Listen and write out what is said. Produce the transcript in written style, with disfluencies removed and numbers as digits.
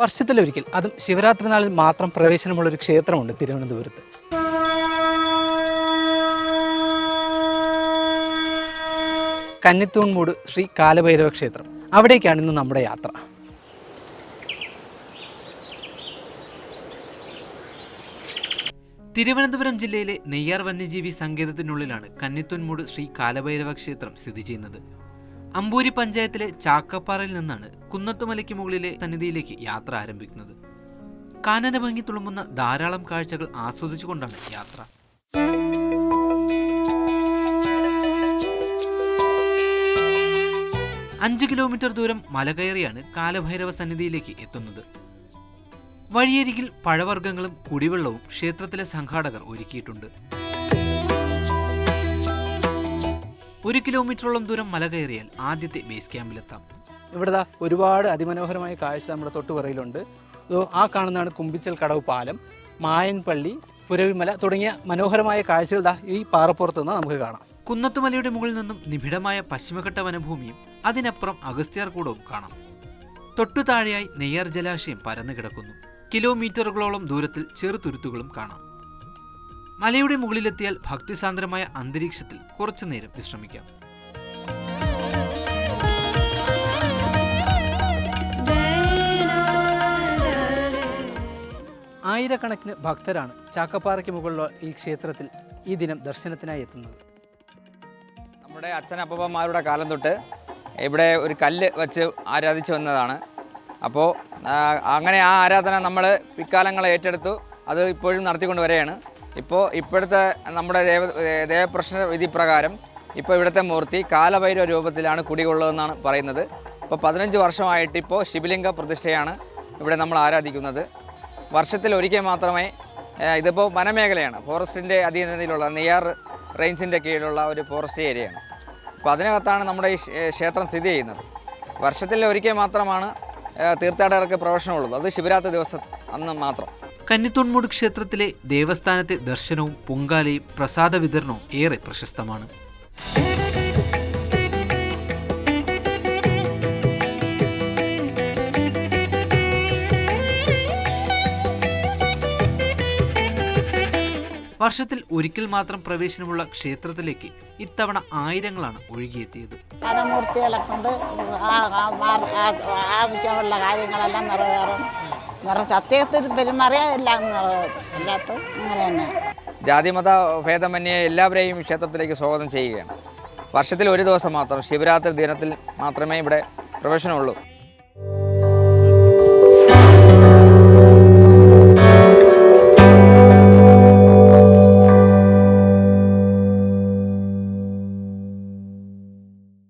വർഷത്തിലൊരിക്കൽ, അതും ശിവരാത്രി നാളിൽ മാത്രം പ്രവേശനമുള്ളൊരു ക്ഷേത്രമുണ്ട് തിരുവനന്തപുരത്ത്. കന്നിത്തൂൺമൂട് ശ്രീ കാലഭൈരവ ക്ഷേത്രം. അവിടേക്കാണ് ഇന്ന് നമ്മുടെ യാത്ര. തിരുവനന്തപുരം ജില്ലയിലെ നെയ്യാർ വന്യജീവി സങ്കേതത്തിനുള്ളിലാണ് കന്നിത്തൂൺമൂട് ശ്രീ കാലഭൈരവ ക്ഷേത്രം സ്ഥിതി ചെയ്യുന്നത്. അമ്പൂരി പഞ്ചായത്തിലെ ചാക്കപ്പാറയിൽ നിന്നാണ് കുന്നത്തുമലയ്ക്ക് മുകളിലെ സന്നിധിയിലേക്ക് യാത്ര ആരംഭിക്കുന്നത്. കാനന ഭംഗി തുളുമ്പുന്ന ധാരാളം കാഴ്ചകൾ ആസ്വദിച്ചുകൊണ്ടാണ് യാത്ര. അഞ്ച് കിലോമീറ്റർ ദൂരം മല കയറിയാണ് കാലഭൈരവ സന്നിധിയിലേക്ക് എത്തുന്നത്. വഴിയരികിൽ പഴവർഗ്ഗങ്ങളും കുടിവെള്ളവും ക്ഷേത്രത്തിലെ സംഘാടകർ ഒരുക്കിയിട്ടുണ്ട്. 1 കിലോമീറ്ററോളം ദൂരം മല കയറിയാൽ ആദ്യത്തെ ബേസ് ക്യാമ്പിലെത്താം. ഇവിടെ ഒരുപാട് അതിമനോഹരമായ കാഴ്ച നമ്മുടെ തൊട്ടുപുറയിലുണ്ട്. ആ കാണുന്നതാണ് കുമ്പിച്ചൽ കടവ് പാലം, മായൻപള്ളി, പുരവിമല തുടങ്ങിയ മനോഹരമായ കാഴ്ചകൾ ഈ പാറപ്പുറത്ത് നിന്ന് നമുക്ക് കാണാം. കുന്നത്തുമലയുടെ മുകളിൽ നിന്നും നിബിഡമായ പശ്ചിമഘട്ട വനഭൂമിയും അതിനപ്പുറം അഗസ്ത്യാർകൂടവും കാണാം. തൊട്ടു താഴെയായി നെയ്യാർ ജലാശയം പരന്നു കിടക്കുന്നു. കിലോമീറ്ററുകളോളം ദൂരത്തിൽ ചെറുതുരുത്തുകളും കാണാം. മലയുടെ മുകളിലെത്തിയാൽ ഭക്തിസാന്ദ്രമായ അന്തരീക്ഷത്തിൽ കുറച്ചു നേരം വിശ്രമിക്കാം. ആയിരക്കണക്കിന് ഭക്തരാണ് ചാക്കപ്പാറയ്ക്ക് മുകളിലുള്ള ഈ ക്ഷേത്രത്തിൽ ഈ ദിനം ദർശനത്തിനായി എത്തുന്നത്. നമ്മുടെ അച്ഛനപ്പന്മാരുടെ കാലം തൊട്ട് ഇവിടെ ഒരു കല്ല് വച്ച് ആരാധിച്ചു വന്നതാണ്. അപ്പോൾ അങ്ങനെ ആ ആരാധന നമ്മൾ പിൽക്കാലങ്ങളെ ഏറ്റെടുത്തു. അത് ഇപ്പോഴും നടത്തിക്കൊണ്ട് വരികയാണ്. ഇപ്പോഴത്തെ നമ്മുടെ ദേവപ്രശ്ന വിധി പ്രകാരം ഇപ്പോൾ ഇവിടുത്തെ മൂർത്തി കാലഭൈരവ രൂപത്തിലാണ് കുടികൊള്ളുന്നതെന്നാണ് പറയുന്നത്. ഇപ്പോൾ 15 വർഷമായിട്ട് ഇപ്പോൾ ശിവലിംഗ പ്രതിഷ്ഠയാണ് ഇവിടെ നമ്മൾ ആരാധിക്കുന്നത്. വർഷത്തിൽ ഒരിക്കൽ മാത്രമേ, ഇതിപ്പോൾ വനമേഖലയാണ്, ഫോറസ്റ്റിൻ്റെ അധീനതയിലുള്ള നെയ്യാർ റേഞ്ചിൻ്റെ കീഴിലുള്ള ഒരു ഫോറസ്റ്റ് ഏരിയയാണ്. അപ്പോൾ അതിനകത്താണ് നമ്മുടെ ഈ ക്ഷേത്രം സ്ഥിതി ചെയ്യുന്നത്. വർഷത്തിൽ ഒരിക്കൽ മാത്രമാണ് തീർത്ഥാടകർക്ക് പ്രവേശനമുള്ളത്. അത് ശിവരാത്രി ദിവസം അന്ന് മാത്രം. കന്നിത്തൂൺമൂട് ക്ഷേത്രത്തിലെ ദേവസ്ഥാനത്തെ ദർശനവും പൊങ്കാലയും പ്രസാദ വിതരണവും ഏറെ പ്രശസ്തമാണ്. വർഷത്തിൽ ഒരിക്കൽ മാത്രം പ്രവേശനമുള്ള ക്ഷേത്രത്തിലേക്ക് ഇത്തവണ ആയിരങ്ങളാണ് ഒഴുകിയെത്തിയത്. മൂർത്തികളെ ആവശ്യമുള്ള കാര്യങ്ങളെല്ലാം നിറവേറും. സത്യത്തിൽ പെരുമാറിയാതെല്ലാം ഇല്ലാത്ത അങ്ങനെ തന്നെ. ജാതിമത ഭേദമന്യേ എല്ലാവരെയും ക്ഷേത്രത്തിലേക്ക് സ്വാഗതം ചെയ്യുകയാണ്. വർഷത്തിൽ ഒരു ദിവസം മാത്രം, ശിവരാത്രി ദിനത്തിൽ മാത്രമേ ഇവിടെ പ്രവേശനമുള്ളൂ.